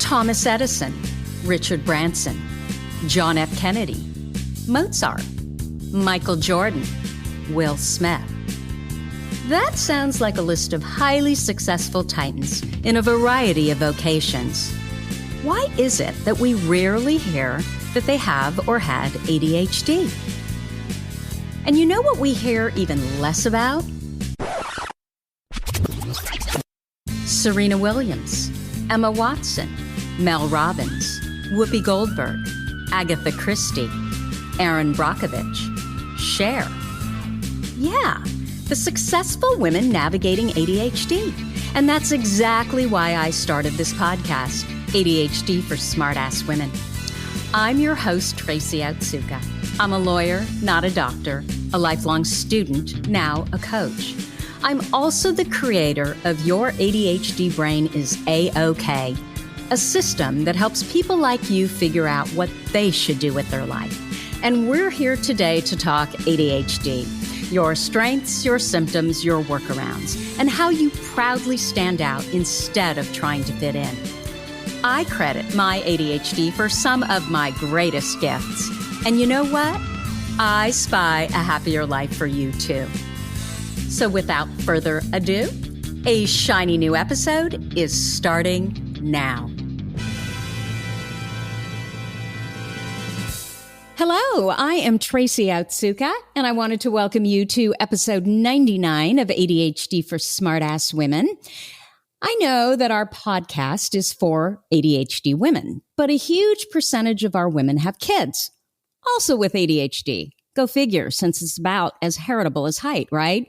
Thomas Edison, Richard Branson, John F. Kennedy, Mozart, Michael Jordan, Will Smith. That sounds like a list of highly successful titans in a variety of vocations. Why is it that we rarely hear that they have or had ADHD? And you know what we hear even less about? Serena Williams, Emma Watson, Mel Robbins, Whoopi Goldberg, Agatha Christie, Erin Brockovich, Cher. Yeah, the successful women navigating ADHD. And that's exactly why I started this podcast, ADHD for Smartass Women. I'm your host, Tracy Otsuka. I'm a lawyer, not a doctor, a lifelong student, now a coach. I'm also the creator of Your ADHD Brain is A-OK, a system that helps people like you figure out what they should do with their life. And we're here today to talk ADHD, your strengths, your symptoms, your workarounds, and how you proudly stand out instead of trying to fit in. I credit my ADHD for some of my greatest gifts. And you know what? I spy a happier life for you too. So without further ado, a shiny new episode is starting now. Hello, I am Tracy Otsuka, and I wanted to welcome you to episode 99 of ADHD for Smartass Women. I know that our podcast is for ADHD women, but a huge percentage of our women have kids, also with ADHD. Go figure, since it's about as heritable as height, right?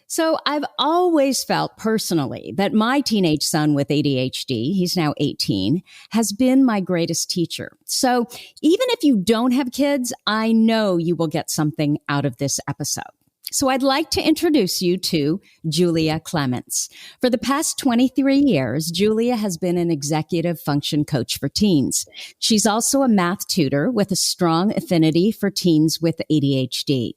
So I've always felt personally that my teenage son with ADHD, he's now 18, has been my greatest teacher. So even if you don't have kids, I know you will get something out of this episode. So I'd like to introduce you to Julia Clements. For the past 23 years, Julia has been an executive function coach for teens. She's also a math tutor with a strong affinity for teens with ADHD.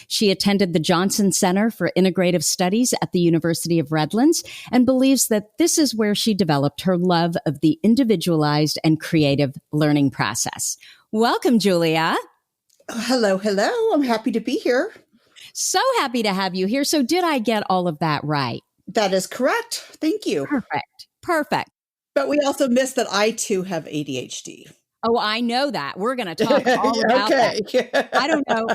She attended the Johnston Center for Integrative Studies at the University of Redlands and believes that this is where she developed her love of the individualized and creative learning process. Welcome, Julia. Hello. I'm happy to be here. So happy to have you here. So did I get all of that right? That is correct. Thank you. Perfect. But we also missed that I too have ADHD. Oh, I know that. We're going to talk all about that. I don't know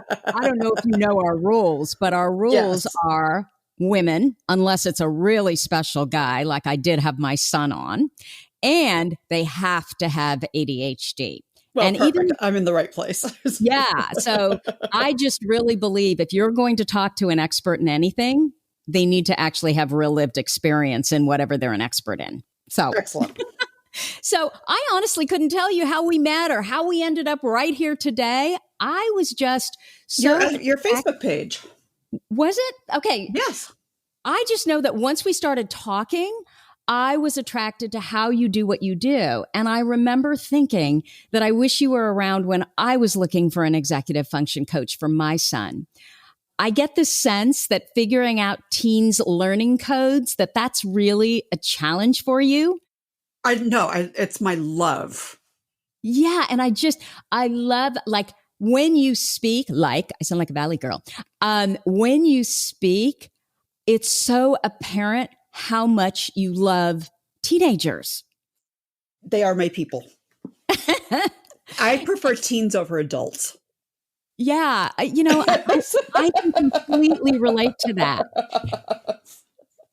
if you know our rules, but our rules are women, unless it's a really special guy, like I did have my son on, and they have to have ADHD. Well, and perfect. I'm in the right place. Yeah. So I just really believe if you're going to talk to an expert in anything, they need to actually have real lived experience in whatever they're an expert in. So excellent. So I honestly couldn't tell you how we met or how we ended up right here today. I was just your Facebook page. Was it? Okay. Yes. I just know that once we started talking, I was attracted to how you do what you do. And I remember thinking that I wish you were around when I was looking for an executive function coach for my son. I get the sense that figuring out teens' learning codes, that's really a challenge for you. I know. It's my love. Yeah. And I love, like, when you speak, I sound like a Valley girl. When you speak, it's so apparent how much you love teenagers. They are my people. I prefer teens over adults. Yeah. I can completely relate to that.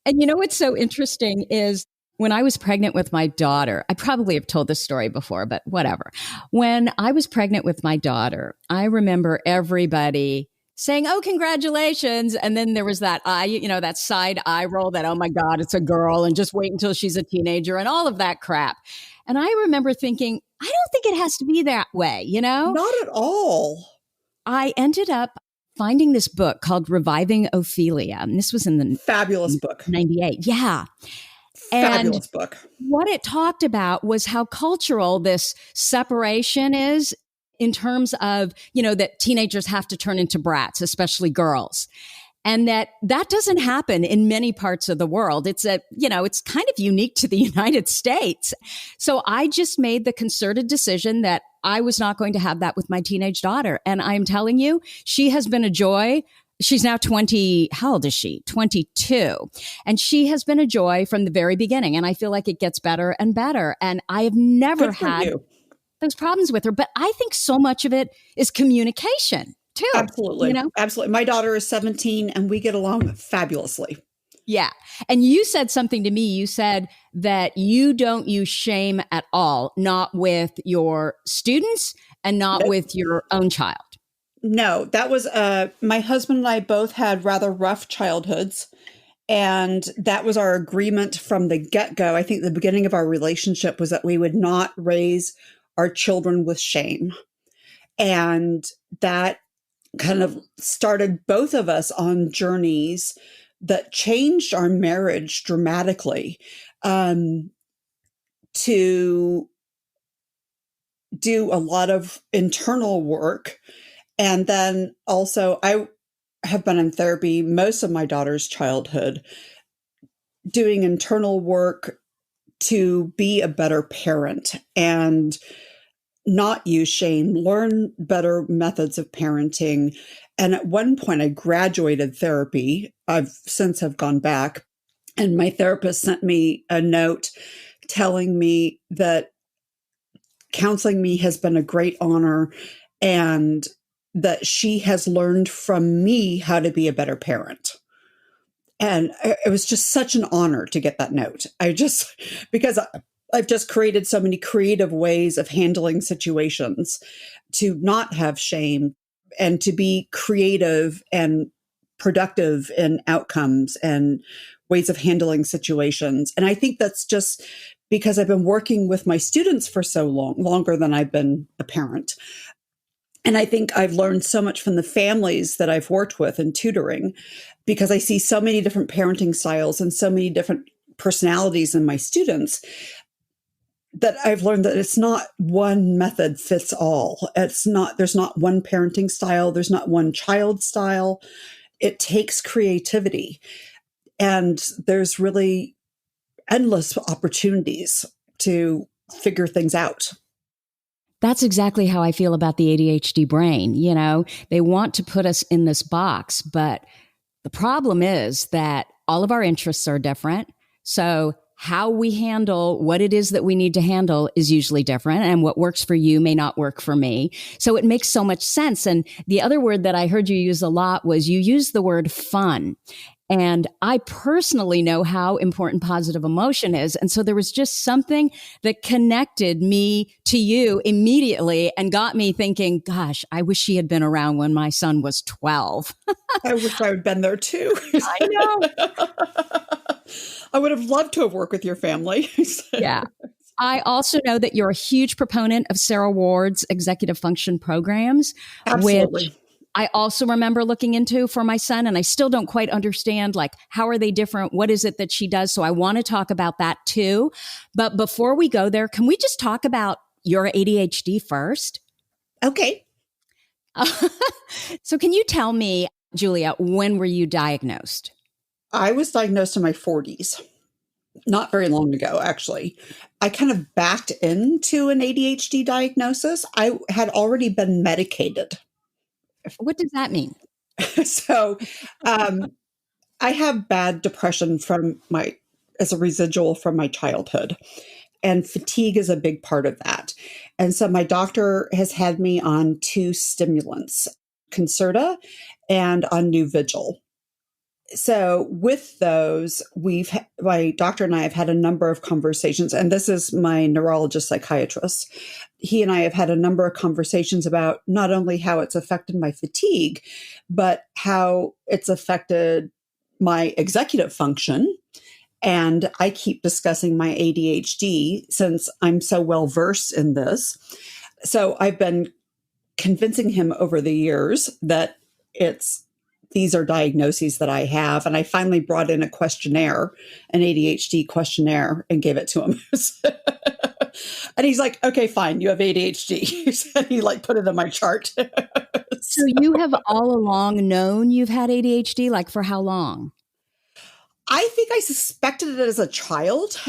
And you know what's so interesting is when I was pregnant with my daughter, I probably have told this story before, but whatever. When I was pregnant with my daughter, I remember everybody saying, "Oh, congratulations." And then there was that that side eye roll that, "Oh my God, it's a girl," and just wait until she's a teenager and all of that crap. And I remember thinking, I don't think it has to be that way, Not at all. I ended up finding this book called Reviving Ophelia. And this was in the fabulous book. 98. Yeah. Fabulous book. What it talked about was how cultural this separation is in terms of, that teenagers have to turn into brats, especially girls. And that doesn't happen in many parts of the world. It's it's kind of unique to the United States. So I just made the concerted decision that I was not going to have that with my teenage daughter. And I'm telling you, she has been a joy. She's now 20. How old is she? 22. And she has been a joy from the very beginning. And I feel like it gets better and better. And I have never had those problems with her. But I think so much of it is communication too. Absolutely. Absolutely. My daughter is 17 and we get along fabulously. Yeah. And you said something to me. You said that you don't use shame at all, not with your students and not with your own child. No, that was my husband and I both had rather rough childhoods. And that was our agreement from the get-go. I think the beginning of our relationship was that we would not raise our children with shame. And that kind of started both of us on journeys that changed our marriage dramatically, to do a lot of internal work. And then also I have been in therapy most of my daughter's childhood, doing internal work to be a better parent and not use shame, learn better methods of parenting. And at one point I graduated therapy. I've since have gone back, and my therapist sent me a note telling me that counseling me has been a great honor and that she has learned from me how to be a better parent. And it was just such an honor to get that note. Because I've just created so many creative ways of handling situations, to not have shame and to be creative and productive in outcomes and ways of handling situations. And I think that's just because I've been working with my students for so long, longer than I've been a parent. And I think I've learned so much from the families that I've worked with in tutoring, because I see so many different parenting styles and so many different personalities in my students, that I've learned that it's not one method fits all. There's not one parenting style. There's not one child style. It takes creativity. And there's really endless opportunities to figure things out. That's exactly how I feel about the ADHD brain. They want to put us in this box, but the problem is that all of our interests are different. So how we handle what it is that we need to handle is usually different. And what works for you may not work for me. So it makes so much sense. And the other word that I heard you use a lot was you used the word fun. And I personally know how important positive emotion is. And so there was just something that connected me to you immediately and got me thinking, gosh, I wish she had been around when my son was 12. I wish I had been there too. I know. I would have loved to have worked with your family. Yeah. I also know that you're a huge proponent of Sarah Ward's executive function programs. Absolutely. Which I also remember looking into for my son, and I still don't quite understand, how are they different? What is it that she does? So I want to talk about that too. But before we go there, can we just talk about your ADHD first? Okay. So can you tell me, Julia, when were you diagnosed? I was diagnosed in my 40s, not very long ago, actually. I kind of backed into an ADHD diagnosis. I had already been medicated. What does that mean? So I have bad depression as a residual from my childhood. And fatigue is a big part of that. And so my doctor has had me on 2 stimulants, Concerta and on Nuvigil. So with those, my doctor and I have had a number of conversations, and this is my neurologist psychiatrist. He and I have had a number of conversations about not only how it's affected my fatigue, but how it's affected my executive function. And I keep discussing my ADHD since I'm so well versed in this. So I've been convincing him over the years that these are diagnoses that I have. And I finally brought in a questionnaire, an ADHD questionnaire, and gave it to him. And he's like, okay, fine, you have ADHD. And he like put it in my chart. So you have all along known you've had ADHD, like for how long? I think I suspected it as a child.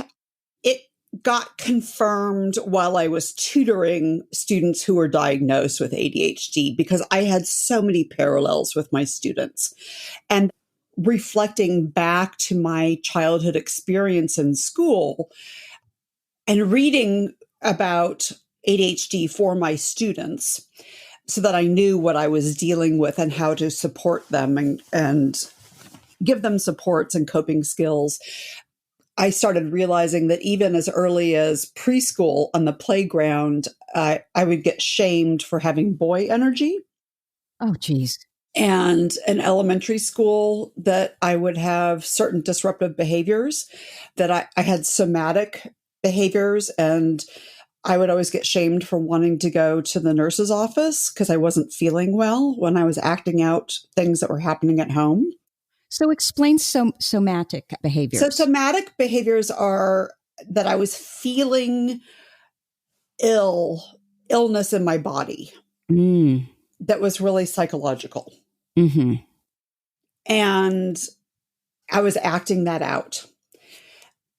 It got confirmed while I was tutoring students who were diagnosed with ADHD because I had so many parallels with my students. And reflecting back to my childhood experience in school and reading about ADHD for my students so that I knew what I was dealing with and how to support them and give them supports and coping skills. I started realizing that even as early as preschool on the playground, I would get shamed for having boy energy. Oh, geez. And in elementary school, that I would have certain disruptive behaviors, that I had somatic behaviors, and I would always get shamed for wanting to go to the nurse's office because I wasn't feeling well when I was acting out things that were happening at home. So explain somatic behaviors. So somatic behaviors are that I was feeling illness in my body that was really psychological. Mm-hmm. And I was acting that out.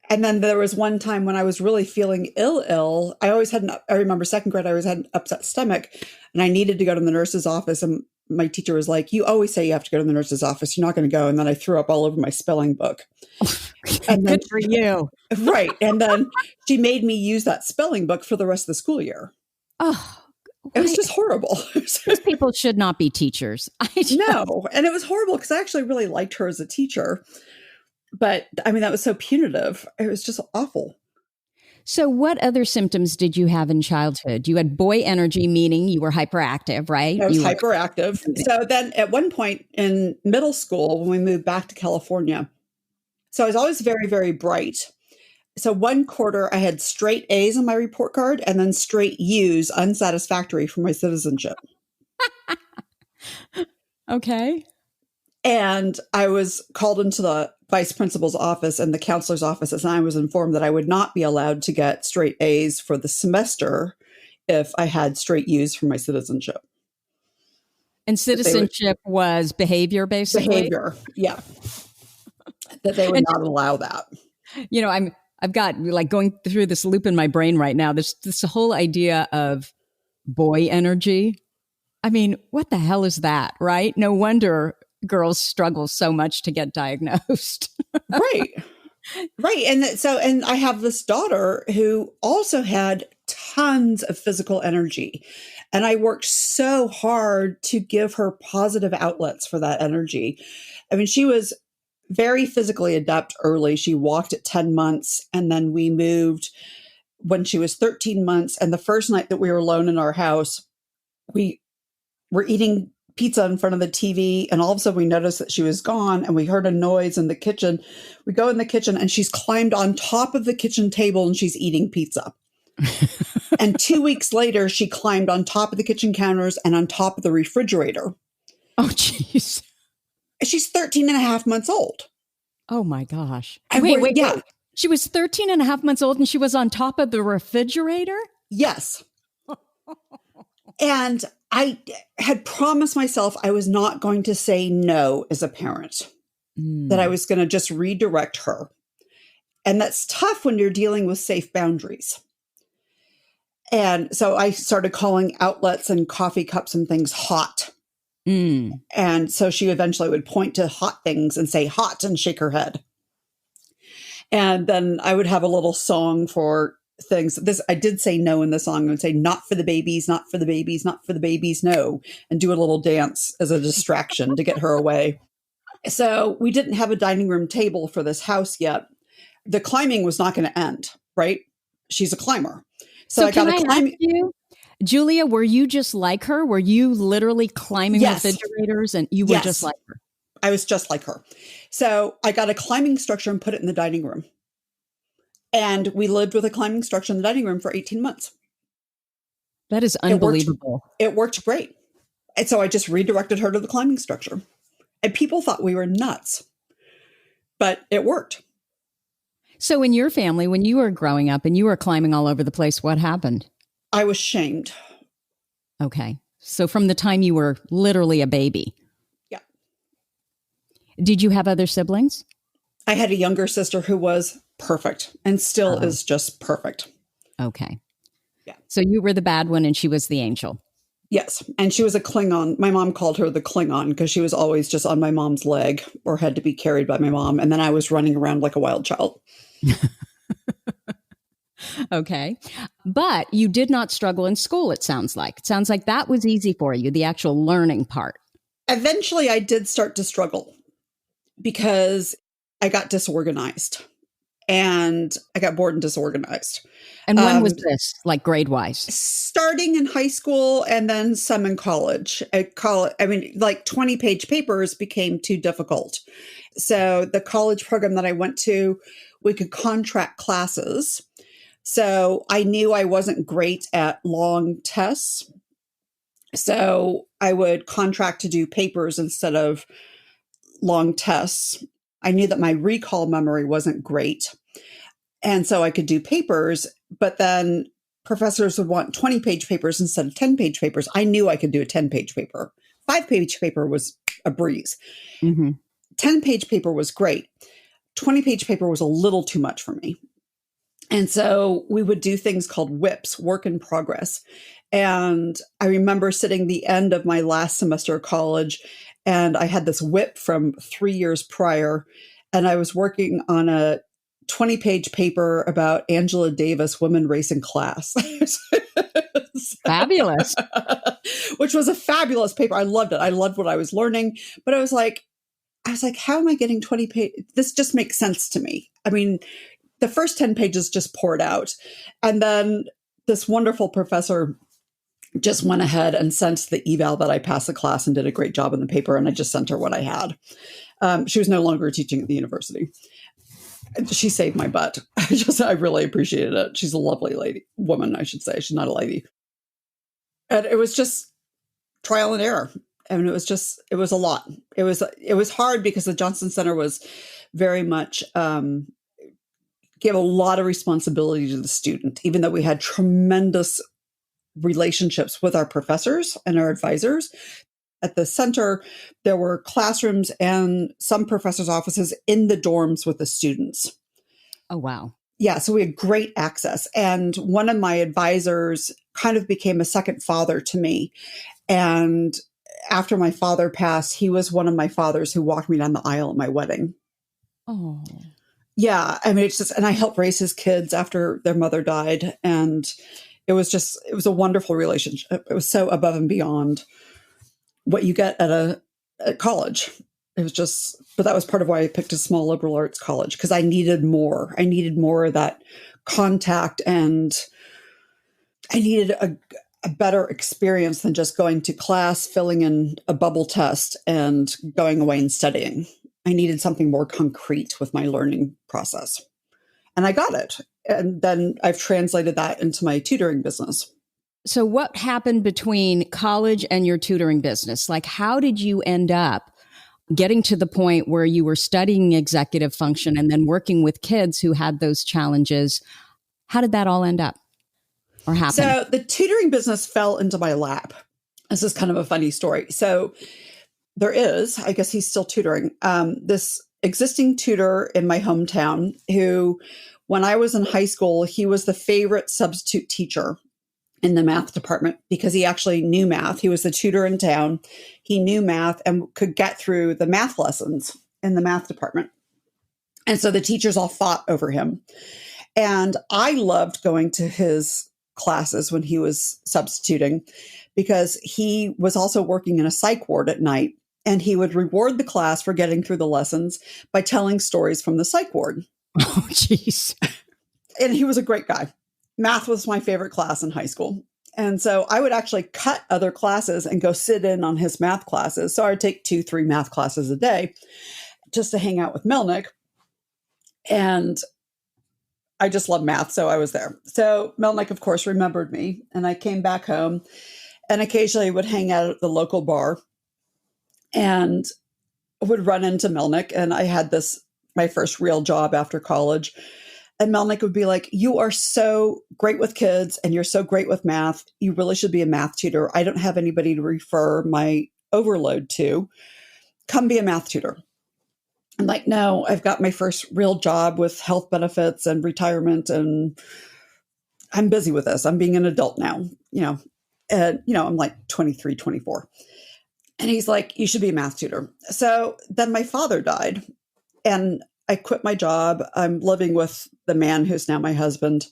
And then there was one time when I was really feeling ill. I remember second grade, I always had an upset stomach and I needed to go to the nurse's office. And my teacher was like, you always say you have to go to the nurse's office. You're not going to go. And then I threw up all over my spelling book. And then, good for you. Right. And then she made me use that spelling book for the rest of the school year. Oh, it was just horrible. Those people should not be teachers. No. And it was horrible because I actually really liked her as a teacher. But I mean, that was so punitive. It was just awful. So what other symptoms did you have in childhood? You had boy energy, meaning you were hyperactive, right? I was hyperactive. So then at one point in middle school, when we moved back to California, so I was always very, very bright. So one quarter, I had straight A's on my report card and then straight U's, unsatisfactory, for my citizenship. Okay. And I was called into the vice principal's office and the counselor's office, and I was informed that I would not be allowed to get straight A's for the semester if I had straight U's for my citizenship. And citizenship was behavior, basically? Behavior, yeah. That they would not allow that. You know, I've got like going through this loop in my brain right now. There's this whole idea of boy energy. I mean, what the hell is that, right? No wonder girls struggle so much to get diagnosed. Right. Right. And I have this daughter who also had tons of physical energy. And I worked so hard to give her positive outlets for that energy. I mean, she was very physically adept early. She walked at 10 months, and then we moved when she was 13 months. And the first night that we were alone in our house, we were eating pizza in front of the TV, and all of a sudden we noticed that she was gone, and we heard a noise in the kitchen. We go in the kitchen, and she's climbed on top of the kitchen table, and she's eating pizza. And 2 weeks later, she climbed on top of the kitchen counters and on top of the refrigerator. Oh, jeez. She's 13 and a half months old. Oh, my gosh. Wait. She was 13 and a half months old and she was on top of the refrigerator? Yes. And I had promised myself I was not going to say no as a parent, that I was going to just redirect her. And that's tough when you're dealing with safe boundaries. And so I started calling outlets and coffee cups and things hot. And so she eventually would point to hot things and say hot and shake her head. And then I would have a little song for things. I did say no in the song. I would say not for the babies, not for the babies, not for the babies, no. And do a little dance as a distraction to get her away. So we didn't have a dining room table for this house yet. The climbing was not going to end, right? She's a climber. So I got to climb. Julia, were you just like her? Were you literally climbing refrigerators and you were just like her? I was just like her. So I got a climbing structure and put it in the dining room. And we lived with a climbing structure in the dining room for 18 months. That is unbelievable. It worked great. And so I just redirected her to the climbing structure. And people thought we were nuts. But it worked. So in your family, when you were growing up and you were climbing all over the place, what happened? I was shamed. Okay. So from the time you were literally a baby. Yeah. Did you have other siblings? I had a younger sister who was perfect and still is just perfect. Okay. Yeah. So you were the bad one and she was the angel. Yes. And she was a Klingon. My mom called her the Klingon because she was always just on my mom's leg or had to be carried by my mom. And then I was running around like a wild child. Okay. But you did not struggle in school, it sounds like. It sounds like that was easy for you, the actual learning part. Eventually, I did start to struggle because I got disorganized and I got bored and disorganized. And when was this, like grade-wise? Starting in high school and then some in college. At college, I mean, like 20-page papers became too difficult. So the college program that I went to, we could contract classes. So I knew I wasn't great at long tests. So I would contract to do papers instead of long tests. I knew that my recall memory wasn't great. And so I could do papers, but then professors would want 20-page papers instead of 10-page papers. I knew I could do a 10-page paper. 5-page paper was a breeze. 10-page paper was great. 20-page paper was a little too much for me. And so we would do things called WIPs, work in progress. And I remember sitting the end of my last semester of college, and I had this WIP from 3 years prior, and I was working on a 20-page paper about Angela Davis, women, race, and class. Fabulous. Which was a fabulous paper. I loved it. I loved what I was learning. But I was like, how am I getting 20 pages? This just makes sense to me. I mean, the first 10 pages just poured out. And then this wonderful professor just went ahead and sent the eval that I passed the class and did a great job in the paper. And I just sent her what I had. She was no longer teaching at the university. She saved my butt. I really appreciated it. She's a lovely woman, I should say. She's not a lady. And it was just trial and error. I mean, it was a lot. It was hard because the Johnston Center was very much, gave a lot of responsibility to the student, even though we had tremendous relationships with our professors and our advisors. At the center, there were classrooms and some professors' offices in the dorms with the students. Oh, wow. Yeah, so we had great access. And one of my advisors kind of became a second father to me. And after my father passed, he was one of my fathers who walked me down the aisle at my wedding. Oh. Yeah, I mean, it's just, and I helped raise his kids after their mother died. And it was a wonderful relationship. It was so above and beyond what you get at college. It was just, but that was part of why I picked a small liberal arts college, because I needed more. I needed more of that contact, and I needed a better experience than just going to class, filling in a bubble test, and going away and studying. I needed something more concrete with my learning process. And I got it. And then I've translated that into my tutoring business. So what happened between college and your tutoring business? Like, how did you end up getting to the point where you were studying executive function and then working with kids who had those challenges? How did that all end up or happen? So the tutoring business fell into my lap. This is kind of a funny story. So there is, I guess he's still tutoring, this existing tutor in my hometown who, when I was in high school, he was the favorite substitute teacher in the math department because he actually knew math. He was the tutor in town. He knew math and could get through the math lessons in the math department. And so the teachers all fought over him. And I loved going to his classes when he was substituting because he was also working in a psych ward at night. And he would reward the class for getting through the lessons by telling stories from the psych ward. Oh, jeez. And he was a great guy. Math was my favorite class in high school. And so I would actually cut other classes and go sit in on his math classes. So I would take 2-3 math classes a day just to hang out with Melnick. And I just love math, so I was there. So Melnick, of course, remembered me. And I came back home and occasionally would hang out at the local bar and would run into Melnick. And I had my first real job after college. And Melnick would be like, you are so great with kids and you're so great with math. You really should be a math tutor. I don't have anybody to refer my overload to. Come be a math tutor. I'm like, no, I've got my first real job with health benefits and retirement, and I'm busy with this. I'm being an adult now, and, I'm like 23, 24. And he's like, you should be a math tutor. So then my father died and I quit my job. I'm living with the man who's now my husband.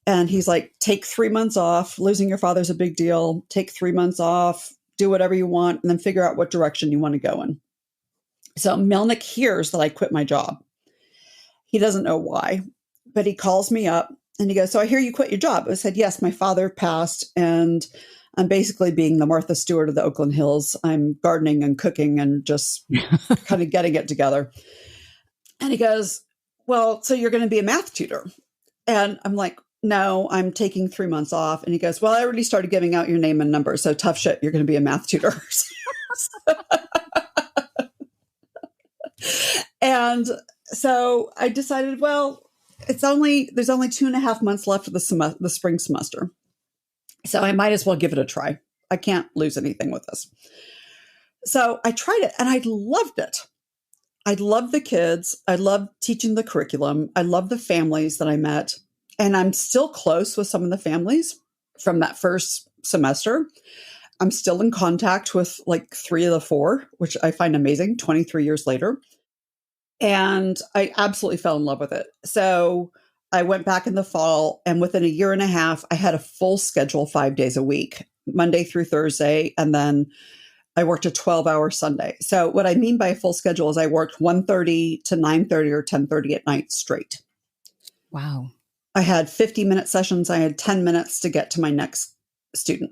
And he's like, take 3 months off. Losing your father's a big deal. Take 3 months off, do whatever you want, and then figure out what direction you want to go in. So Melnick hears that I quit my job. He doesn't know why, but he calls me up and he goes, so I hear you quit your job. I said, yes, my father passed and I'm basically being the Martha Stewart of the Oakland Hills. I'm gardening and cooking and just kind of getting it together. And he goes, well, so you're going to be a math tutor. And I'm like, no, I'm taking 3 months off. And he goes, well, I already started giving out your name and number. So tough shit, you're going to be a math tutor. And so I decided, well, there's only 2.5 months left of the spring semester. So I might as well give it a try. I can't lose anything with this. So I tried it and I loved it. I loved the kids. I loved teaching the curriculum. I loved the families that I met. And I'm still close with some of the families from that first semester. I'm still in contact with like 3 of the 4, which I find amazing 23 years later. And I absolutely fell in love with it. So I went back in the fall, and within a year and a half, I had a full schedule 5 days a week, Monday through Thursday. And then I worked a 12-hour Sunday. So what I mean by a full schedule is I worked 1:30 to 9:30 or 10:30 at night straight. Wow. I had 50-minute sessions. I had 10 minutes to get to my next student.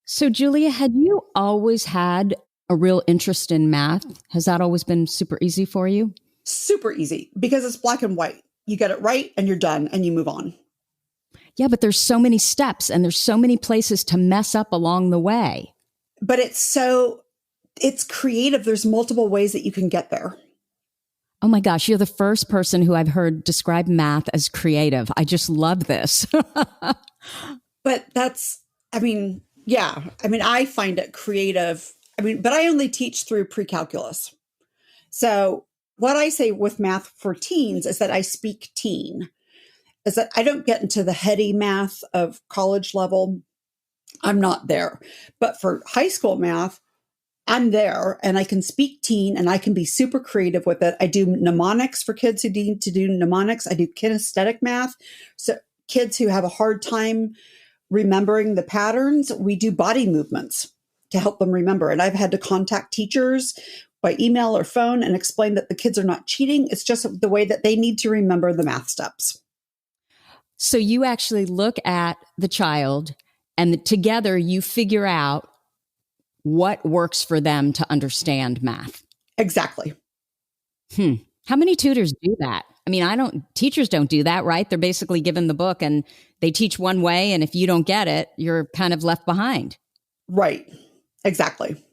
So Julia, had you always had a real interest in math? Has that always been super easy for you? Super easy because it's black and white. You get it right and you're done and you move on. Yeah, but there's so many steps and there's so many places to mess up along the way. But it's creative. There's multiple ways that you can get there. Oh my gosh, you're the first person who I've heard describe math as creative. I just love this. But I find it creative. But I only teach through pre-calculus. So what I say with math for teens is that I speak teen, is that I don't get into the heady math of college level. I'm not there. But for high school math, I'm there and I can speak teen and I can be super creative with it. I do mnemonics for kids who need to do mnemonics. I do kinesthetic math. So kids who have a hard time remembering the patterns, we do body movements to help them remember. And I've had to contact teachers by email or phone and explain that the kids are not cheating. It's just the way that they need to remember the math steps. So you actually look at the child and together you figure out what works for them to understand math. Exactly. How many tutors do that? I mean, teachers don't do that, right? They're basically given the book and they teach one way. And if you don't get it, you're kind of left behind. Right. Exactly.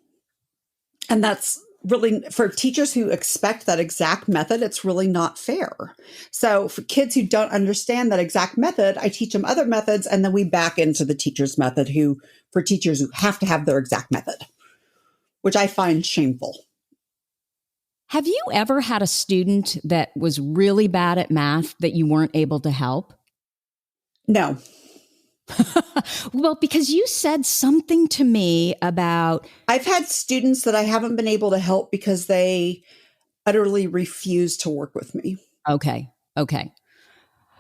And that's really, for teachers who expect that exact method, it's really not fair. So for kids who don't understand that exact method, I teach them other methods, and then we back into the teacher's method for teachers who have to have their exact method, which I find shameful. Have you ever had a student that was really bad at math that you weren't able to help? No. Well, because you said something to me about... I've had students that I haven't been able to help because they utterly refuse to work with me. Okay.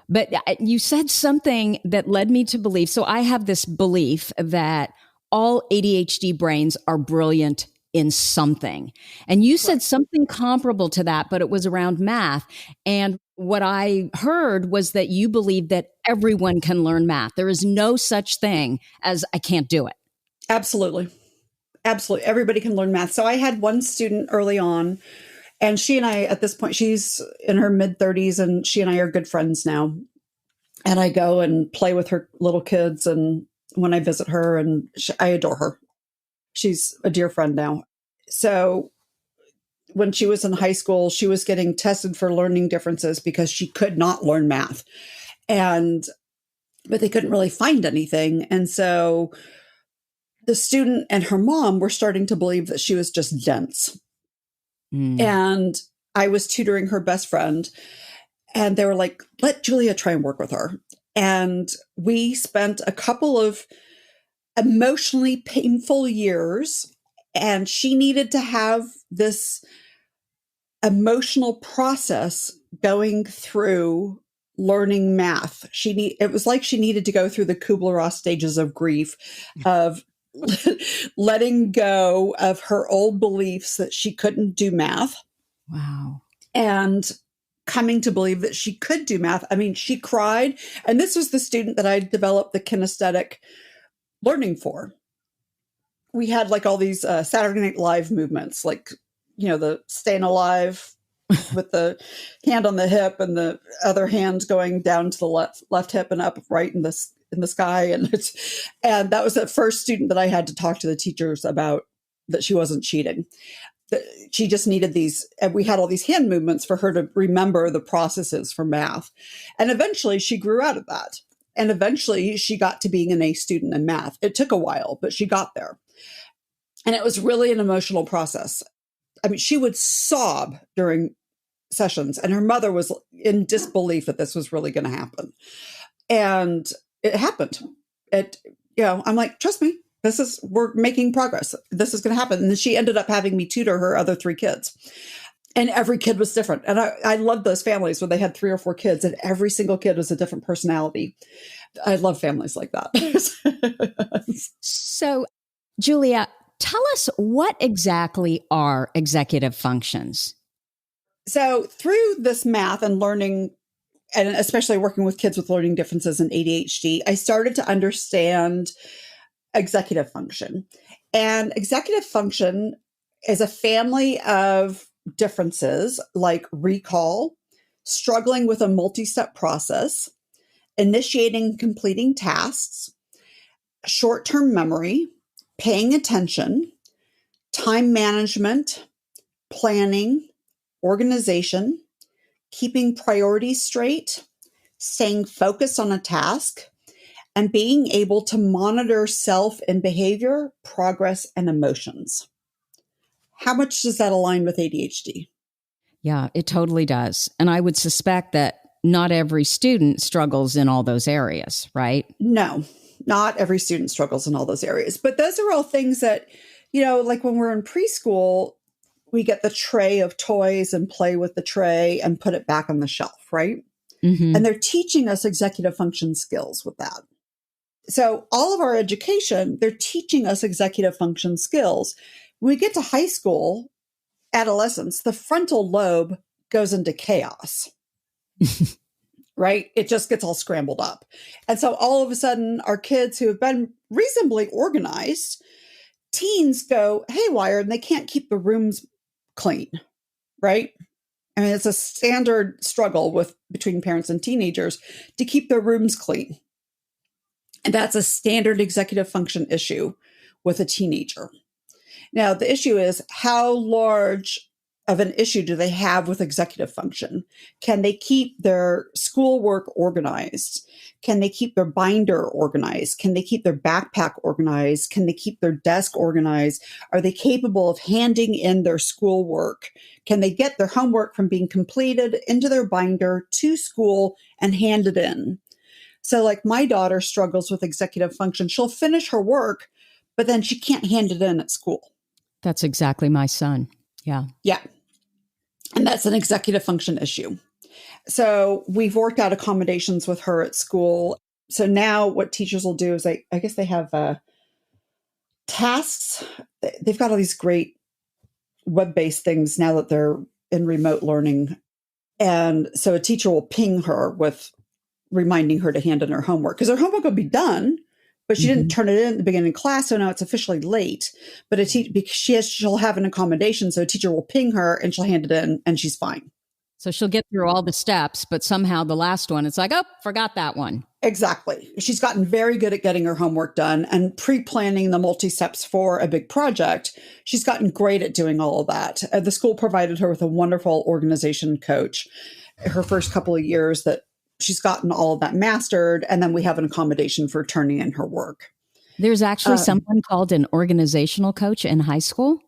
But you said something that led me to believe. So I have this belief that all ADHD brains are brilliant in something. And you said something comparable to that, but it was around math. And what I heard was that you believe that everyone can learn math. There is no such thing as I can't do it. Absolutely. Absolutely. Everybody can learn math. So I had one student early on, and she and I, at this point, she's in her mid-30s, and she and I are good friends now. And I go and play with her little kids, and when I visit her, and I adore her. She's a dear friend now. So when she was in high school, she was getting tested for learning differences because she could not learn math. But they couldn't really find anything. And so the student and her mom were starting to believe that she was just dense. And I was tutoring her best friend, and they were like, let Julia try and work with her. And we spent a couple of emotionally painful years, and she needed to have this emotional process going through learning math. It was like she needed to go through the Kubler-Ross stages of grief, of letting go of her old beliefs that she couldn't do math. Wow. And coming to believe that she could do math. I mean, she cried. And this was the student that I developed the kinesthetic learning for. We had like all these Saturday Night Live movements, like, the staying alive with the hand on the hip and the other hand going down to the left hip and up right in the sky. And that was the first student that I had to talk to the teachers about, that she wasn't cheating. She just needed these, and we had all these hand movements for her to remember the processes for math. And eventually she grew out of that. And eventually she got to being an A student in math. It took a while, but she got there. And it was really an emotional process. I mean, she would sob during sessions, and her mother was in disbelief that this was really going to happen. And it happened. I'm like, trust me, we're making progress. This is going to happen. And then she ended up having me tutor her other 3 kids. And every kid was different. And I loved those families where they had 3 or 4 kids, and every single kid was a different personality. I love families like that. So, Julia, tell us, what exactly are executive functions? So through this math and learning, and especially working with kids with learning differences and ADHD, I started to understand executive function. And executive function is a family of differences like recall, struggling with a multi-step process, initiating and completing tasks, short-term memory, paying attention, time management, planning, organization, keeping priorities straight, staying focused on a task, and being able to monitor self and behavior, progress, and emotions. How much does that align with ADHD? Yeah, it totally does. And I would suspect that not every student struggles in all those areas, right? No, not every student struggles in all those areas. But those are all things that, like when we're in preschool, we get the tray of toys and play with the tray and put it back on the shelf, right? Mm-hmm. And they're teaching us executive function skills with that. So all of our education, they're teaching us executive function skills. When we get to high school, adolescence, the frontal lobe goes into chaos, right? It just gets all scrambled up. And so all of a sudden, our kids who have been reasonably organized, teens go haywire and they can't keep the rooms clean, right? I mean, it's a standard struggle between parents and teenagers to keep their rooms clean. And that's a standard executive function issue with a teenager. Now, the issue is, how large of an issue do they have with executive function? Can they keep their schoolwork organized? Can they keep their binder organized? Can they keep their backpack organized? Can they keep their desk organized? Are they capable of handing in their schoolwork? Can they get their homework from being completed into their binder to school and hand it in? So like my daughter struggles with executive function. She'll finish her work, but then she can't hand it in at school. That's exactly my son. Yeah. Yeah. And that's an executive function issue. So we've worked out accommodations with her at school. So now what teachers will do is I guess they have tasks. They've got all these great web-based things now that they're in remote learning. And so a teacher will ping her with reminding her to hand in her homework, because her homework will be done, but she didn't turn it in at the beginning of class. So now it's officially late, but she'll have an accommodation. So a teacher will ping her and she'll hand it in and she's fine. So she'll get through all the steps, but somehow the last one, it's like, oh, forgot that one. Exactly. She's gotten very good at getting her homework done and pre-planning the multi-steps for a big project. She's gotten great at doing all of that. The school provided her with a wonderful organization coach her first couple of years that she's gotten all of that mastered. And then we have an accommodation for turning in her work. There's actually someone called an organizational coach in high school?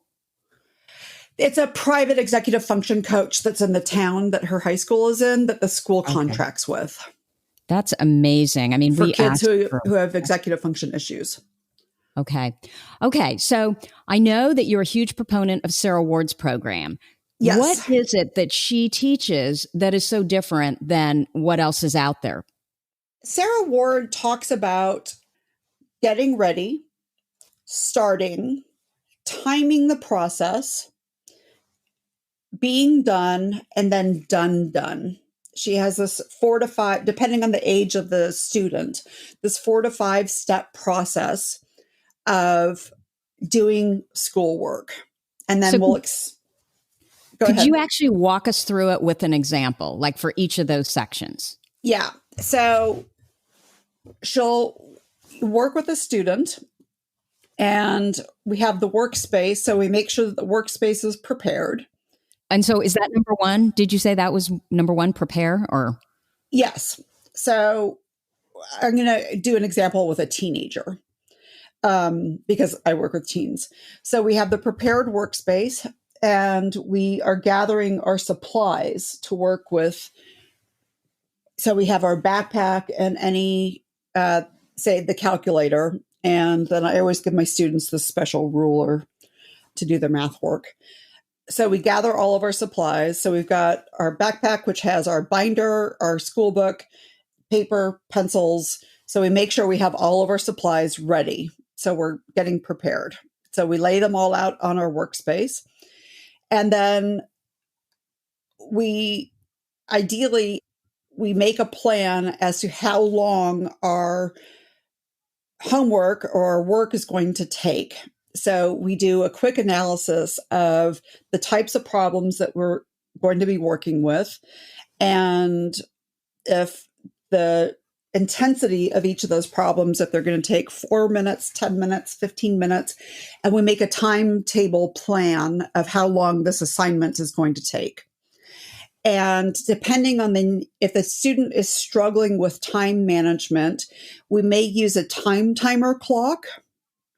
It's a private executive function coach that's in the town that her high school is in that the school contracts with. That's amazing. I mean, for we kids who have executive function issues. Okay. So I know that you're a huge proponent of Sarah Ward's program. Yes. What is it that she teaches that is so different than what else is out there? Sarah Ward talks about getting ready, starting, timing the process, being done, and then done. She has this 4 to 5, depending on the age of the student, this 4 to 5 step process of doing schoolwork. And then go could ahead. you actually walk us through it with an example, like for each of those sections? Yeah. So she'll work with a student and we have the workspace. So we make sure that the workspace is prepared. And so is that number one? Did you say that was number one, prepare or? Yes. So I'm going to do an example with a teenager because I work with teens. So we have the prepared workspace and we are gathering our supplies to work with. So we have our backpack and any, say, the calculator. And then I always give my students the special ruler to do their math work. So we gather all of our supplies. So we've got our backpack, which has our binder, our school book, paper, pencils. So we make sure we have all of our supplies ready. So we're getting prepared. So we lay them all out on our workspace. And then we make a plan as to how long our homework or our work is going to take. So we do a quick analysis of the types of problems that we're going to be working with and if the intensity of each of those problems, if they're going to take 4 minutes, 10 minutes, 15 minutes, and we make a timetable plan of how long this assignment is going to take. And depending on if the student is struggling with time management, we may use a time timer clock.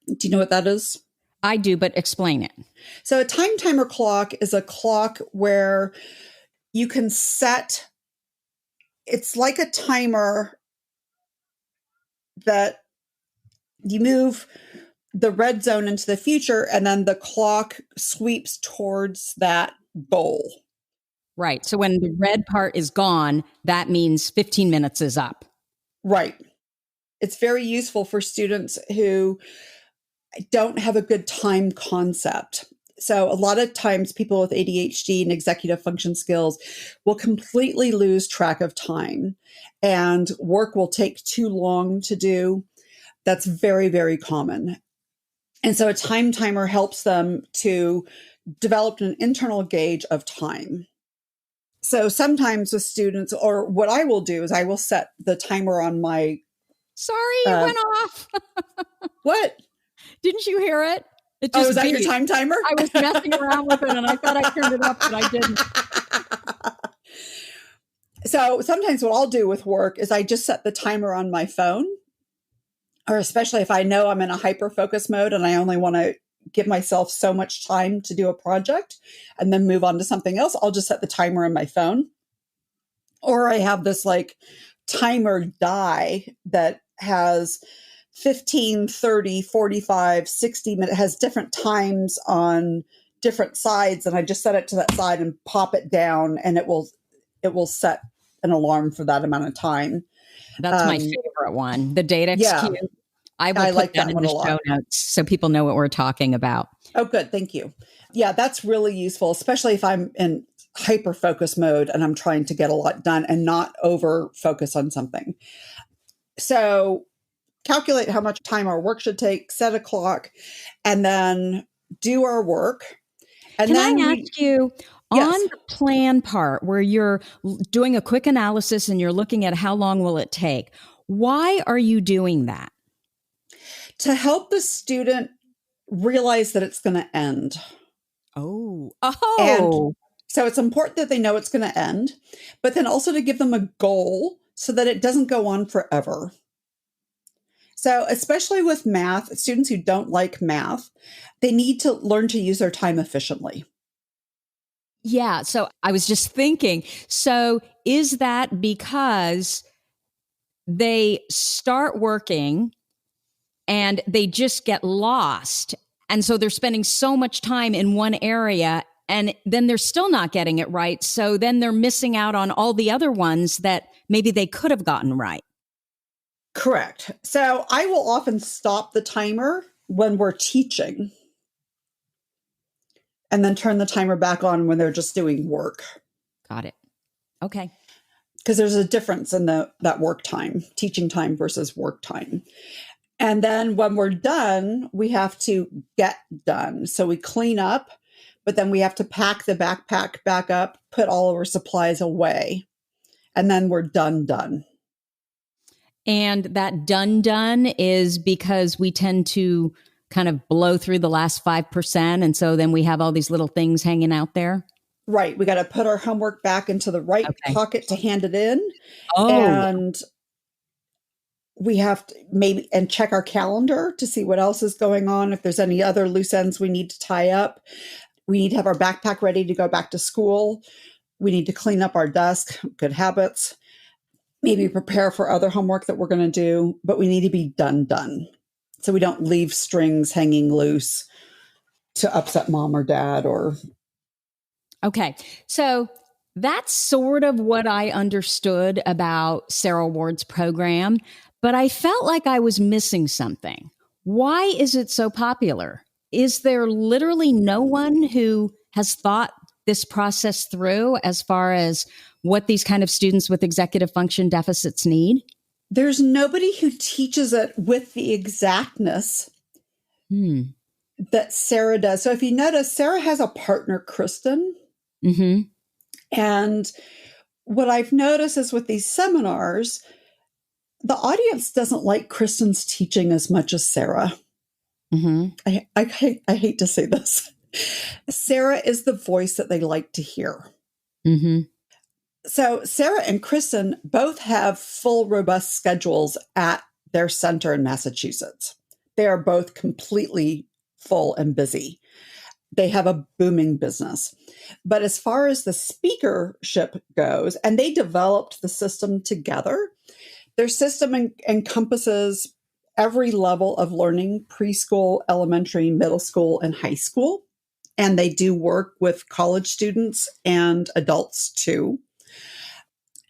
Do you know what that is? I do, but explain it. So a time timer clock is a clock where you can set, it's like a timer that you move the red zone into the future and then the clock sweeps towards that goal. Right. So when the red part is gone, that means 15 minutes is up. Right. It's very useful for students who don't have a good time concept. So a lot of times people with ADHD and executive function skills will completely lose track of time and work will take too long to do. That's very, very common. And so a time timer helps them to develop an internal gauge of time. So sometimes with students, or what I will do is I will set the timer on my... Sorry, it went off. What? Didn't you hear it? It Oh, just is that your beeped. time timer? I was messing around with it and I thought I turned it up, but I didn't. So sometimes what I'll do with work is I just set the timer on my phone, or especially if I know I'm in a hyper-focus mode and I only want to give myself so much time to do a project and then move on to something else, I'll just set the timer on my phone. Or I have this like timer die that has 15, 30, 45, 60 minutes, has different times on different sides. And I just set it to that side and pop it down and it will set an alarm for that amount of time. That's my favorite one. The data cue. I will put like that that in one the a lot. show notes so people know what we're talking about. Oh, good. Thank you. Yeah, that's really useful, especially if I'm in hyper focus mode and I'm trying to get a lot done and not over focus on something. So calculate how much time our work should take, set a clock, and then do our work. And Can then I ask you, Yes. on the plan part where you're doing a quick analysis and you're looking at how long will it take, Why are you doing that? To help the student realize that it's going to end. Oh. And so it's important that they know it's going to end, but then also to give them a goal so that it doesn't go on forever. So especially with math, students who don't like math, they need to learn to use their time efficiently. Yeah. So I was just thinking, so is that because they start working and they just get lost? And so they're spending so much time in one area and then they're still not getting it right. So then they're missing out on all the other ones that maybe they could have gotten right. Correct. So I will often stop the timer when we're teaching and then turn the timer back on when they're just doing work. Got it. Okay. Because there's a difference in that work time, teaching time versus work time. And then when we're done, we have to get done. So we clean up, but then we have to pack the backpack back up, put all of our supplies away, and then we're done. And that done is because we tend to kind of blow through the last 5%. And so then we have all these little things hanging out there. Right. We got to put our homework back into the right pocket to hand it in. Oh. And we have to maybe check our calendar to see what else is going on. If there's any other loose ends we need to tie up, we need to have our backpack ready to go back to school. We need to clean up our desk, good habits, maybe prepare for other homework that we're going to do, but we need to be done. So we don't leave strings hanging loose to upset mom or dad or. Okay. So that's sort of what I understood about Sarah Ward's program, but I felt like I was missing something. Why is it so popular? Is there literally no one who has thought this process through as far as what these kind of students with executive function deficits need? There's nobody who teaches it with the exactness that Sarah does. So if you notice, Sarah has a partner, Kristen. Mm-hmm. And what I've noticed is with these seminars, the audience doesn't like Kristen's teaching as much as Sarah. Mm-hmm. I hate to say this. Sarah is the voice that they like to hear. Mm-hmm. So Sarah and Kristen both have full, robust schedules at their center in Massachusetts. They are both completely full and busy. They have a booming business. But as far as the speakership goes, and they developed the system together, their system encompasses every level of learning, preschool, elementary, middle school, and high school. And they do work with college students and adults too.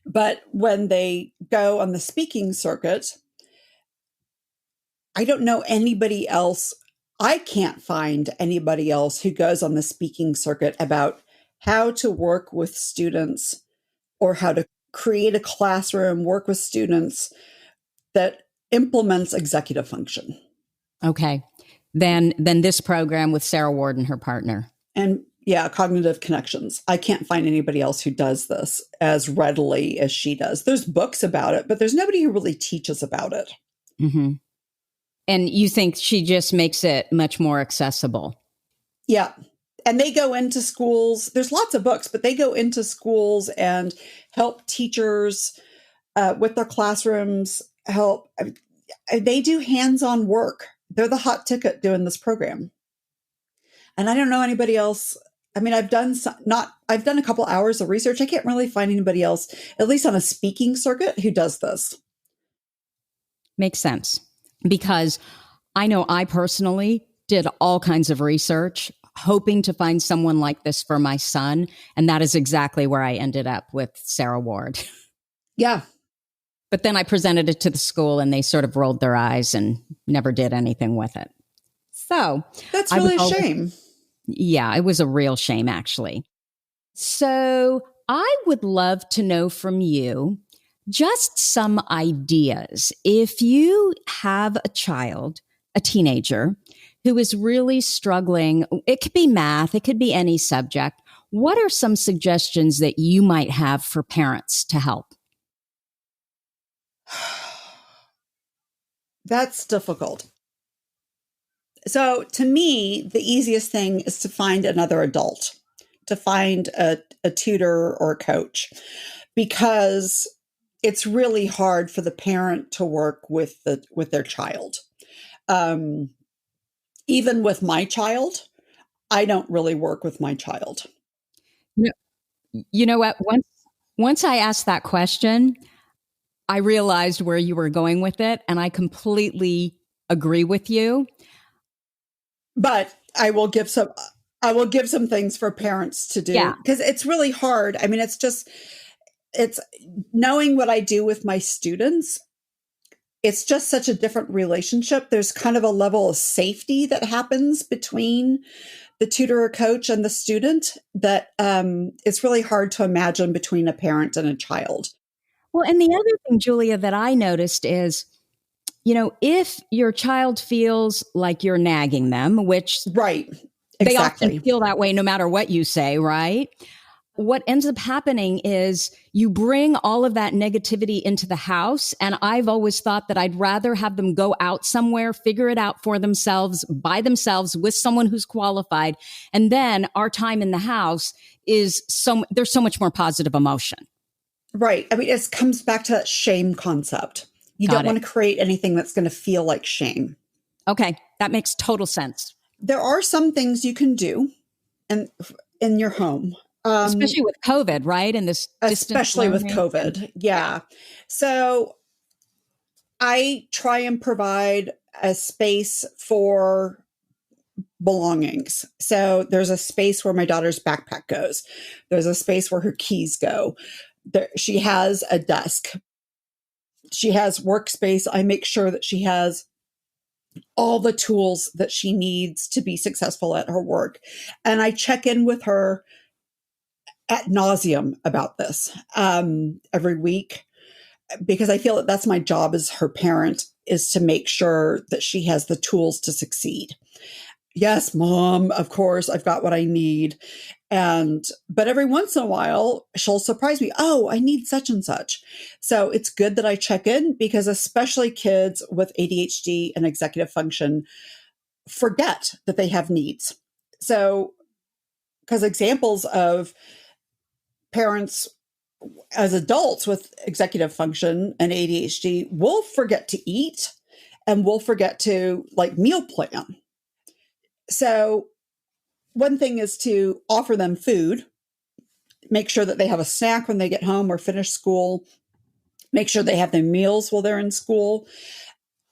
But when they go on the speaking circuit, I don't know anybody else. I can't find anybody else who goes on the speaking circuit about how to work with students or how to create a classroom, work with students that implements executive function. Okay. Then this program with Sarah Ward and her partner. And cognitive connections. I can't find anybody else who does this as readily as she does. There's books about it, but there's nobody who really teaches about it. Mm-hmm. And you think she just makes it much more accessible? Yeah. And they go into schools. There's lots of books, but they go into schools and help teachers with their classrooms, they do hands-on work. They're the hot ticket doing this program. And I don't know anybody else. I mean, I've done a couple hours of research. I can't really find anybody else, at least on a speaking circuit, who does this. Makes sense. Because I know I personally did all kinds of research, hoping to find someone like this for my son. And that is exactly where I ended up with Sarah Ward. Yeah. But then I presented it to the school and they sort of rolled their eyes and never did anything with it. So that's really a shame. Yeah, it was a real shame, actually. So I would love to know from you just some ideas. If you have a child, a teenager, who is really struggling, it could be math, it could be any subject, what are some suggestions that you might have for parents to help? That's difficult. So to me, the easiest thing is to find another adult, to find a tutor or a coach, because it's really hard for the parent to work with their child. Even with my child, I don't really work with my child. You know what? Once I asked that question, I realized where you were going with it, and I completely agree with you. But I will give some things for parents to do, because it's really hard. I mean, it's knowing what I do with my students. It's just such a different relationship. There's kind of a level of safety that happens between the tutor or coach and the student that it's really hard to imagine between a parent and a child. Well, and the other thing, Julia, that I noticed is, if your child feels like you're nagging them, which right, they exactly. often feel that way no matter what you say, right? What ends up happening is you bring all of that negativity into the house. And I've always thought that I'd rather have them go out somewhere, figure it out for themselves, by themselves, with someone who's qualified. And then our time in the house is there's so much more positive emotion. Right. I mean, it comes back to that shame concept. You don't want to create anything that's going to feel like shame. Okay. That makes total sense. There are some things you can do in your home. Especially with COVID, right? And this especially with COVID. Yeah. So I try and provide a space for belongings. So there's a space where my daughter's backpack goes. There's a space where her keys go. She has a desk. She has Workspace. I make sure that she has all the tools that she needs to be successful at her work. And I check in with her ad nauseum about this every week, because I feel that that's my job as her parent, is to make sure that she has the tools to succeed. Yes, Mom, of course, I've got what I need. But every once in a while, she'll surprise me. Oh, I need such and such. So it's good that I check in, because especially kids with ADHD and executive function forget that they have needs. So, because examples of parents as adults with executive function and ADHD will forget to eat and will forget to meal plan. So one thing is to offer them food, make sure that they have a snack when they get home or finish school, make sure they have their meals while they're in school.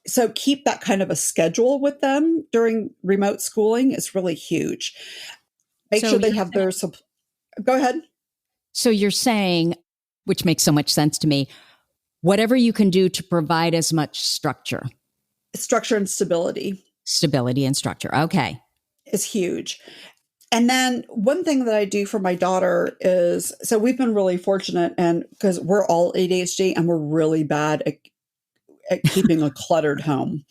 So keep that kind of a schedule with them during remote schooling is really huge. Make sure they have their go ahead. So you're saying, which makes so much sense to me, whatever you can do to provide as much structure and stability. Stability and structure. Okay. Is huge. And then one thing that I do for my daughter is, so we've been really fortunate, and because we're all ADHD and we're really bad at keeping a cluttered home.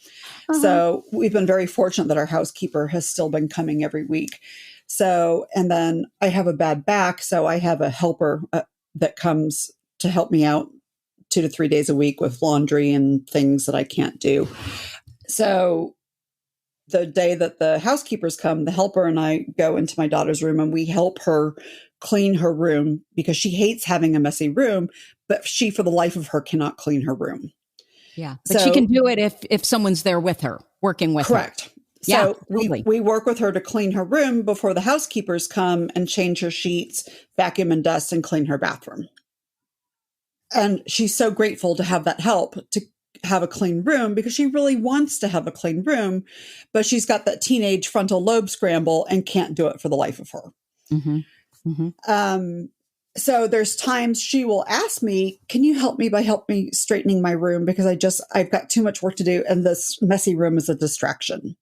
Uh-huh. So we've been very fortunate that our housekeeper has still been coming every week. So, and then I have a bad back, so I have a helper that comes to help me out 2 to 3 days a week with laundry and things that I can't do. So the day that the housekeepers come, the helper and I go into my daughter's room and we help her clean her room, because she hates having a messy room, but she, for the life of her, cannot clean her room. Yeah. But she can do it if someone's there with her, working with correct. her. So totally. we work with her to clean her room before the housekeepers come and change her sheets, vacuum and dust, and clean her bathroom. And she's so grateful to have that help to have a clean room, because she really wants to have a clean room, but she's got that teenage frontal lobe scramble and can't do it for the life of her. Mm-hmm. Mm-hmm. So there's times she will ask me, can you help me straightening my room? Because I've got too much work to do, and this messy room is a distraction.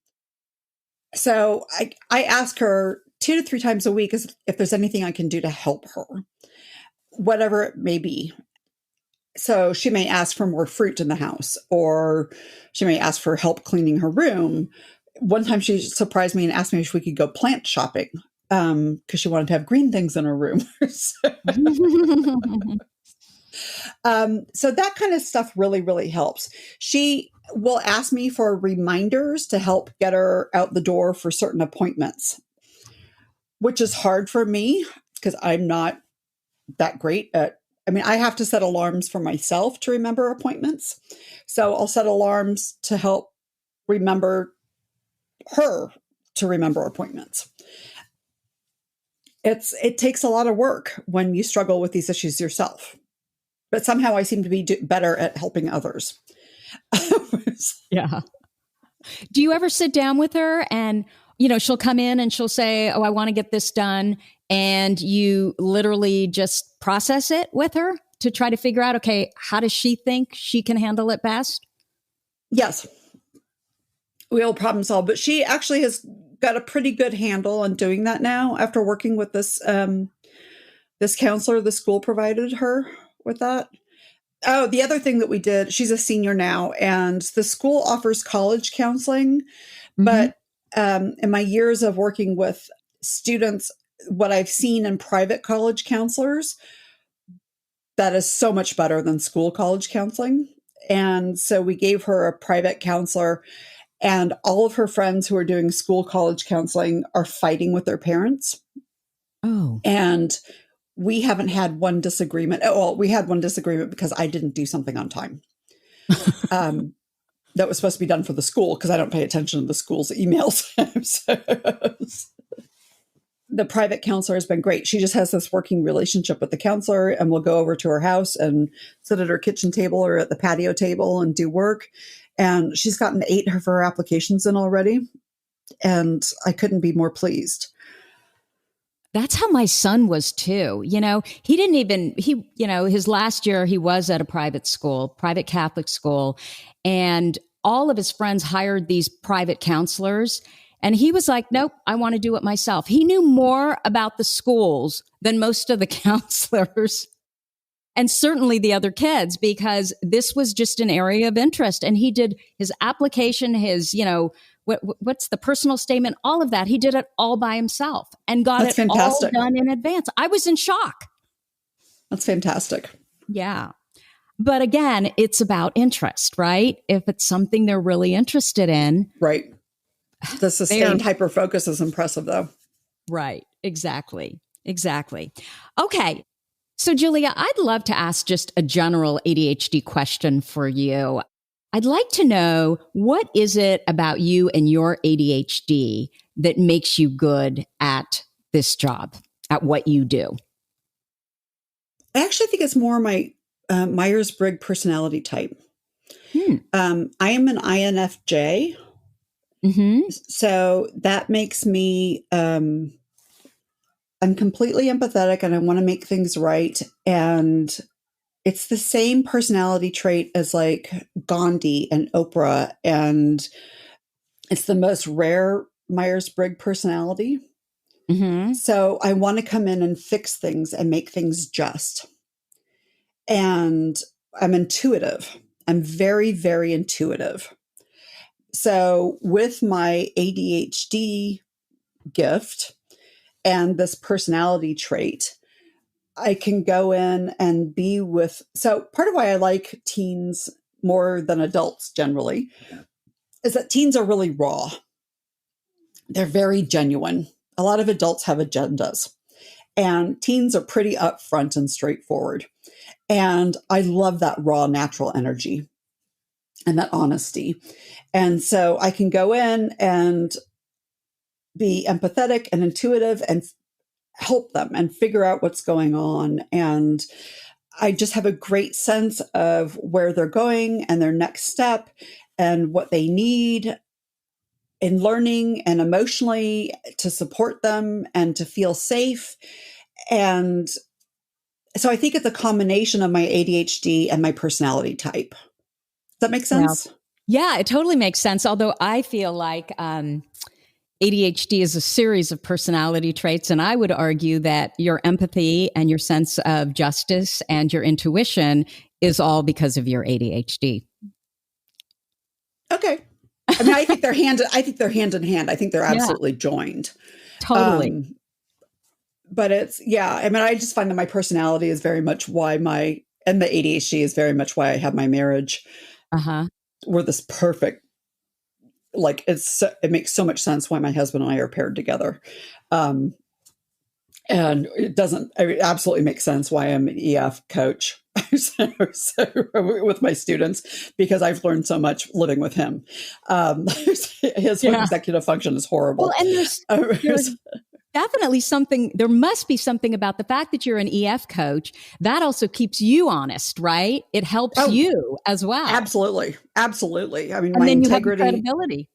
So I ask her 2 to 3 times a week if there's anything I can do to help her, whatever it may be. So she may ask for more fruit in the house, or she may ask for help cleaning her room. One time she surprised me and asked me if we could go plant shopping, because she wanted to have green things in her room. So that kind of stuff really, really helps. She will ask me for reminders to help get her out the door for certain appointments, which is hard for me because I'm not that great at, I mean, I have to set alarms for myself to remember appointments. So I'll set alarms to help remember her to remember appointments. It takes a lot of work when you struggle with these issues yourself, but somehow I seem to be better at helping others. Yeah. Do you ever sit down with her and, she'll come in and she'll say, oh, I want to get this done. And you literally just process it with her to try to figure out, okay, how does she think she can handle it best? Yes. We'll problem solve, but she actually has got a pretty good handle on doing that now after working with this, this counselor the school provided her with that. Oh, the other thing that we did, she's a senior now, and the school offers college counseling. But in my years of working with students, what I've seen in private college counselors, that is so much better than school college counseling. And so we gave her a private counselor, and all of her friends who are doing school college counseling are fighting with their parents. Oh. And we haven't had one disagreement. Oh, well, we had one disagreement because I didn't do something on time. That was supposed to be done for the school because I don't pay attention to the school's emails. The private counselor has been great. She just has this working relationship with the counselor, and we'll go over to her house and sit at her kitchen table or at the patio table and do work. And she's gotten 8 of her applications in already. And I couldn't be more pleased. That's how my son was too. His last year he was at a private school, private Catholic school, and all of his friends hired these private counselors. And he was like, nope, I want to do it myself. He knew more about the schools than most of the counselors and certainly the other kids, because this was just an area of interest. And he did his application, his, what's the personal statement, all of that. He did it all by himself and got That's it fantastic. all done in advance. I was in shock. That's fantastic. Yeah. But again, it's about interest, right? If it's something they're really interested in. Right. The sustained hyper focus is impressive, though. Right. Exactly. Okay. So, Julia, I'd love to ask just a general ADHD question for you. I'd like to know, what is it about you and your ADHD that makes you good at this job, at what you do? I actually think it's more my Myers-Briggs personality type. I am an INFJ. So that makes me, I'm completely empathetic and I want to make things right. And it's the same personality trait as like Gandhi and Oprah. And it's the most rare Myers-Briggs personality. So I want to come in and fix things and make things just. And I'm intuitive. I'm very, very intuitive. So with my ADHD gift and this personality trait, I can go in and be with, so part of why I like teens more than adults generally is that teens are really raw. They're very genuine. A lot of adults have agendas, and teens are pretty upfront and straightforward. And I love that raw, natural energy and that honesty. And so I can go in and be empathetic and intuitive and help them and figure out what's going on. And I just have a great sense of where they're going and their next step and what they need in learning and emotionally to support them and to feel safe. And so I think it's a combination of my ADHD and my personality type. Does that make sense? Yeah, it totally makes sense. Although I feel like ADHD is a series of personality traits. And I would argue that your empathy and your sense of justice and your intuition is all because of your ADHD. Okay. I mean, I think they're hand in hand. I think they're absolutely joined. Totally. But it's, I mean, I just find that my personality is very much why my And the ADHD is very much why I have my marriage. Uh-huh. We're this perfect, like it makes so much sense why my husband and I are paired together. And it absolutely makes sense why I'm an EF coach so, with my students, because I've learned so much living with him. His executive function is horrible. Well, and there's definitely there must be something about the fact that you're an EF coach that also keeps you honest, right? It helps you as well. Absolutely. Absolutely. I mean, and my then integrity. You have credibility.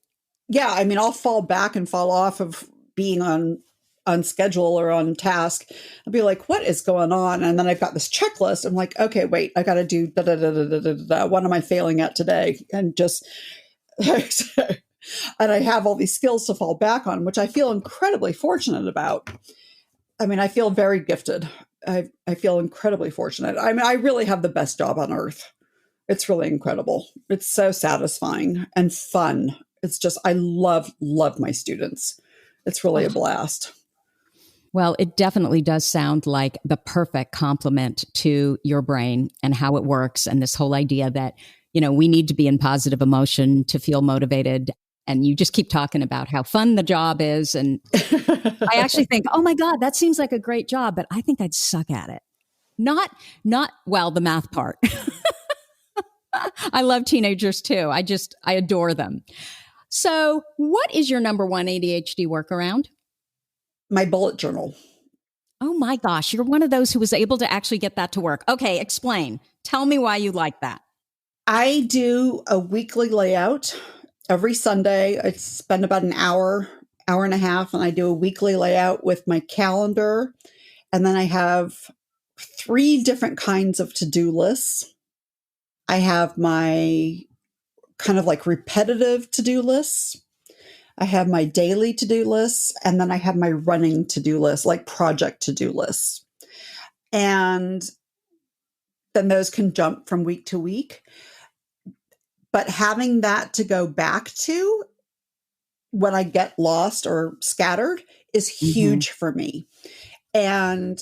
Yeah. I mean, I'll fall back and fall off of being on schedule or on task. I'll be like, what is going on? And then I've got this checklist. I'm like, okay, wait, I got to do da, da, da, da, da, da, da. What am I failing at today? And just, and I have all these skills to fall back on, which I feel incredibly fortunate about. I mean, I feel very gifted. I feel incredibly fortunate. I mean, I really have the best job on earth. It's really incredible. It's so satisfying and fun. It's just, I love my students. It's really a blast. Well, it definitely does sound like the perfect complement to your brain and how it works. And this whole idea that, we need to be in positive emotion to feel motivated. And you just keep talking about how fun the job is. And I actually think, oh my God, that seems like a great job, but I think I'd suck at it. Not the math part. I love teenagers too. I adore them. So what is your number one ADHD workaround? My bullet journal. Oh my gosh, you're one of those who was able to actually get that to work. Okay, explain. Tell me why you like that. I do a weekly layout every Sunday. I spend about an hour and a half, and I do a weekly layout with my calendar. And then I have 3 different kinds of to-do lists. I have my kind of like repetitive to-do lists. I have my daily to-do lists, and then I have my running to-do list, like project to-do lists. And then those can jump from week to week. But having that to go back to when I get lost or scattered is huge for me. And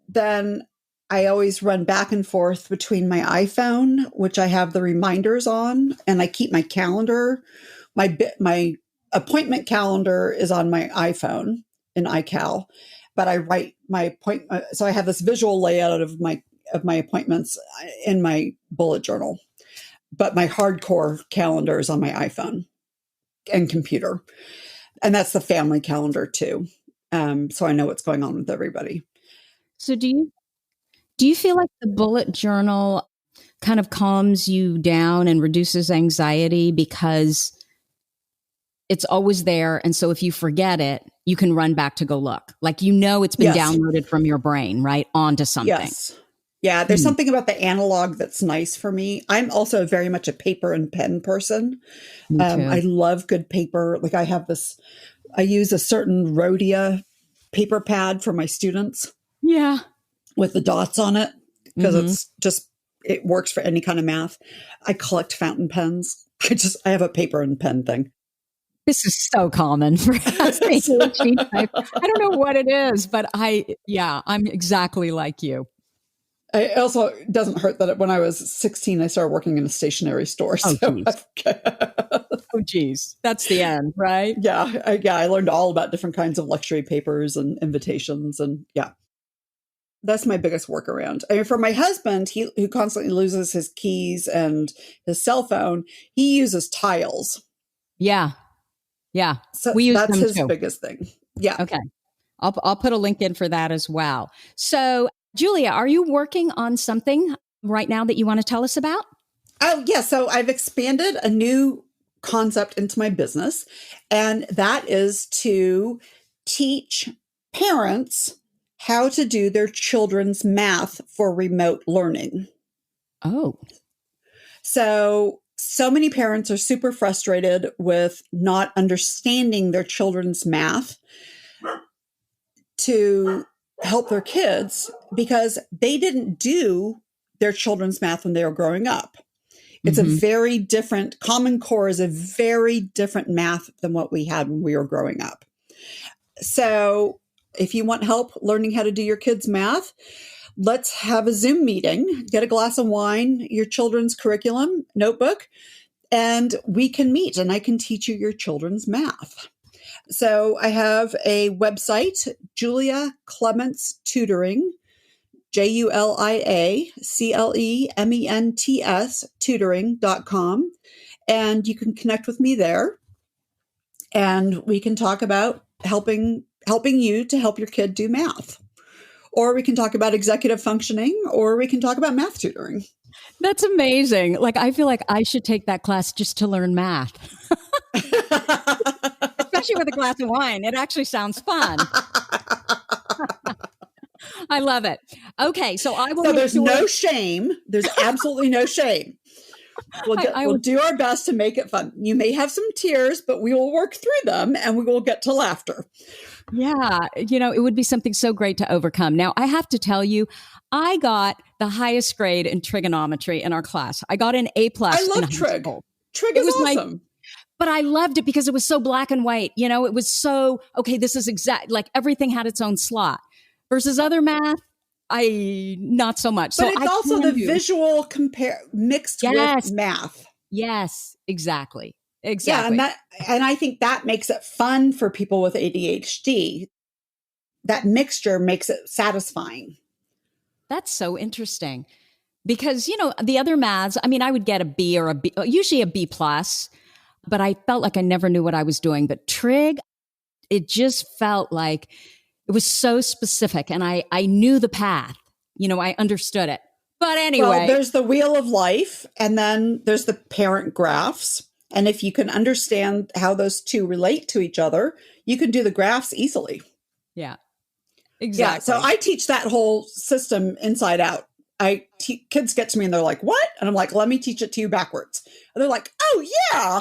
then I always run back and forth between my iPhone, which I have the reminders on, and I keep my calendar. My appointment calendar is on my iPhone in iCal, but I write my appointment. So I have this visual layout of my appointments in my bullet journal, but my hardcore calendar is on my iPhone and computer. And that's the family calendar too. So I know what's going on with everybody. So do you feel like the bullet journal kind of calms you down and reduces anxiety because it's always there? And so if you forget it, you can run back to go look. Like, it's been downloaded from your brain, right? Onto something. Yes. Yeah. There's something about the analog that's nice for me. I'm also very much a paper and pen person. I love good paper. Like I use a certain Rhodia paper pad for my students. Yeah. With the dots on it, because it works for any kind of math. I collect fountain pens. I have a paper and pen thing. This is so common for us. I don't know what it is, but I'm exactly like you. It also doesn't hurt that when I was 16, I started working in a stationery store. Oh, geez. That's the end, right? Yeah. I learned all about different kinds of luxury papers and invitations. And that's my biggest workaround. I mean, for my husband, who constantly loses his keys and his cell phone, he uses tiles. Yeah. Yeah. So we use that's them his too. biggest thing. Yeah. Okay. I'll put a link in for that as well. So, Julia, are you working on something right now that you want to tell us about? Oh, yeah. So I've expanded a new concept into my business, and that is to teach parents how to do their children's math for remote learning. Oh. So many parents are super frustrated with not understanding their children's math to help their kids because they didn't do their children's math when they were growing up. It's a very different, Common Core is a very different math than what we had when we were growing up. So if you want help learning how to do your kids' math, let's have a Zoom meeting, get a glass of wine, your children's curriculum, notebook, and we can meet and I can teach you your children's math. So I have a website, Julia Clements Tutoring, JuliaClements tutoring.com. And you can connect with me there. And we can talk about helping you to help your kid do math. Or we can talk about executive functioning, or we can talk about math tutoring. That's amazing. Like, I feel like I should take that class just to learn math. Especially with a glass of wine. It actually sounds fun. I love it. Okay, so I will. So there's no shame. There's absolutely no shame. We'll do our best to make it fun. You may have some tears, but we will work through them and we will get to laughter. Yeah. It would be something so great to overcome. Now, I have to tell you, I got the highest grade in trigonometry in our class. I got an A+. I love trig. Trig is awesome. But I loved it because it was so black and white. It was so, okay, this is exact, like everything had its own slot versus other math. Not so much. But so it's also the visual mixed with math. Yes, exactly. Yeah, and I think that makes it fun for people with ADHD. That mixture makes it satisfying. That's so interesting. Because, the other maths, I would get a B or a B, usually a B+, but I felt like I never knew what I was doing. But trig, it just felt like it was so specific and I knew the path. I understood it. But anyway. Well, there's the wheel of life and then there's the parent graphs. And if you can understand how those two relate to each other, you can do the graphs easily. Yeah, exactly. Yeah, so I teach that whole system inside out. Kids get to me and they're like, what? And I'm like, let me teach it to you backwards. And they're like, oh, yeah.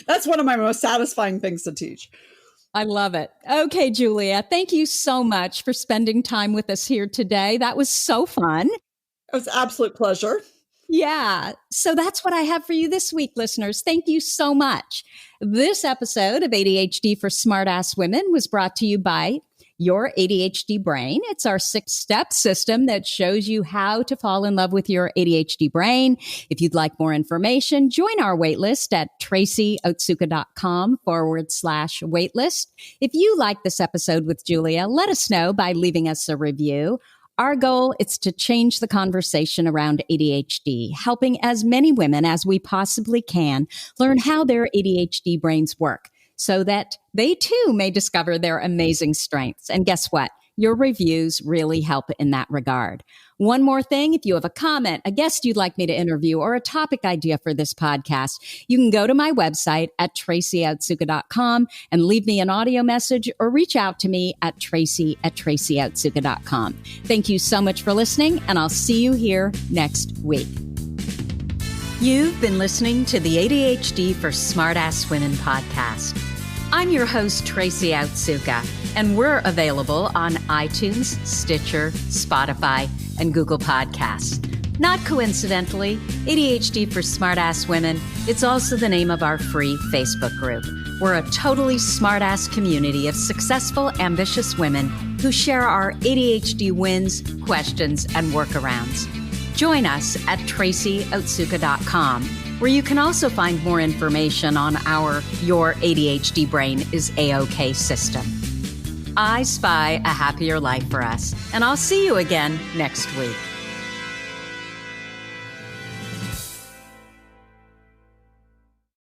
That's one of my most satisfying things to teach. I love it. Okay, Julia, thank you so much for spending time with us here today. That was so fun. It was an absolute pleasure. Yeah. So that's what I have for you this week, listeners. Thank you so much. This episode of ADHD for Smartass Women was brought to you by Your ADHD Brain. It's our 6-step system that shows you how to fall in love with your ADHD brain. If you'd like more information, join our waitlist at tracyotsuka.com/waitlist. If you like this episode with Julia, let us know by leaving us a review. Our goal is to change the conversation around ADHD, helping as many women as we possibly can learn how their ADHD brains work, so that they too may discover their amazing strengths. And guess what? Your reviews really help in that regard. One more thing, if you have a comment, a guest you'd like me to interview, or a topic idea for this podcast, you can go to my website at tracyotsuka.com and leave me an audio message or reach out to me at tracy@tracyotsuka.com. Thank you so much for listening, and I'll see you here next week. You've been listening to the ADHD for Smartass Women podcast. I'm your host, Tracy Otsuka, and we're available on iTunes, Stitcher, Spotify, and Google Podcasts. Not coincidentally, ADHD for Smartass Women, it's also the name of our free Facebook group. We're a totally smartass community of successful, ambitious women who share our ADHD wins, questions, and workarounds. Join us at tracyotsuka.com, where you can also find more information on our Your ADHD Brain is A-OK system. I spy a happier life for us, and I'll see you again next week.